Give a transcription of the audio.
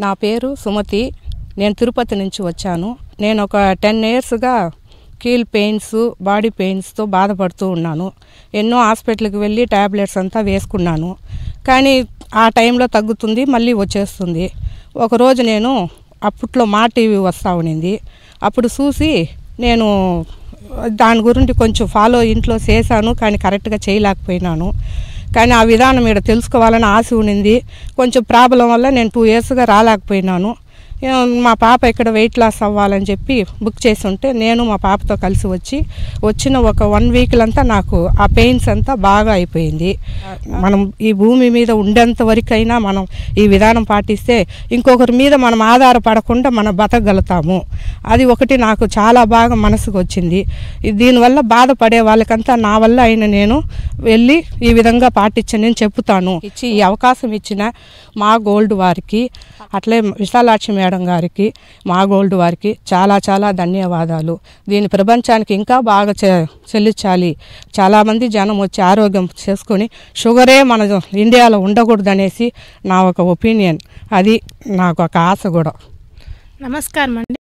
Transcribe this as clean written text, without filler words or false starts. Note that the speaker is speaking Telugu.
నా పేరు సుమతి. నేను తిరుపతి నుంచి వచ్చాను. నేను ఒక 10 ఇయర్స్గా కీల్ పెయిన్స్, బాడీ పెయిన్స్తో బాధపడుతూ ఉన్నాను. ఎన్నో హాస్పిటల్కి వెళ్ళి ట్యాబ్లెట్స్ అంతా వేసుకున్నాను. కానీ ఆ టైంలో తగ్గుతుంది, మళ్ళీ వచ్చేస్తుంది. ఒకరోజు నేను అప్పట్లో మా టీవీ వస్తూ ఉండింది. అప్పుడు చూసి నేను దాని గురించి కొంచెం ఫాలో ఇంట్లో చేశాను, కానీ కరెక్ట్గా చేయలేకపోయినాను. కానీ ఆ విధానం ఇక్కడ తెలుసుకోవాలని ఆశ ఉండింది. కొంచెం ప్రాబ్లం వల్ల నేను 2 ఇయర్స్గా రాలేకపోయినాను. మా పాప ఇక్కడ వెయిట్ లాస్ అవ్వాలని చెప్పి బుక్ చేసి ఉంటే నేను మా పాపతో కలిసి వచ్చిన ఒక 1 వీక్లంతా నాకు ఆ పెయిన్స్ అంతా బాగా అయిపోయింది. మనం ఈ భూమి మీద ఉండేంత వరకైనా మనం ఈ విధానం పాటిస్తే ఇంకొకరి మీద మనం ఆధారపడకుండా మనం బతకగలుగుతాము. అది ఒకటి నాకు చాలా బాగా మనసుకు వచ్చింది. దీనివల్ల బాధపడే వాళ్ళకంతా నా వల్ల అయిన నేను వెళ్ళి ఈ విధంగా పాటించని నేను చెప్తాను. ఈ అవకాశం ఇచ్చిన మా గోల్డ్ వారికి, అట్లే విశాలాక్షి మేడం గారికి, మా గోల్డ్ వారికి చాలా చాలా ధన్యవాదాలు. దీని ప్రపంచానికి ఇంకా బాగా చెల్లించాలి. చాలామంది జనం వచ్చి ఆరోగ్యం చేసుకొని షుగరే మన ఇండియాలో ఉండకూడదనేసి నా ఒక ఒపీనియన్. అది నాకు ఒక ఆశ కూడా. నమస్కారం అండి.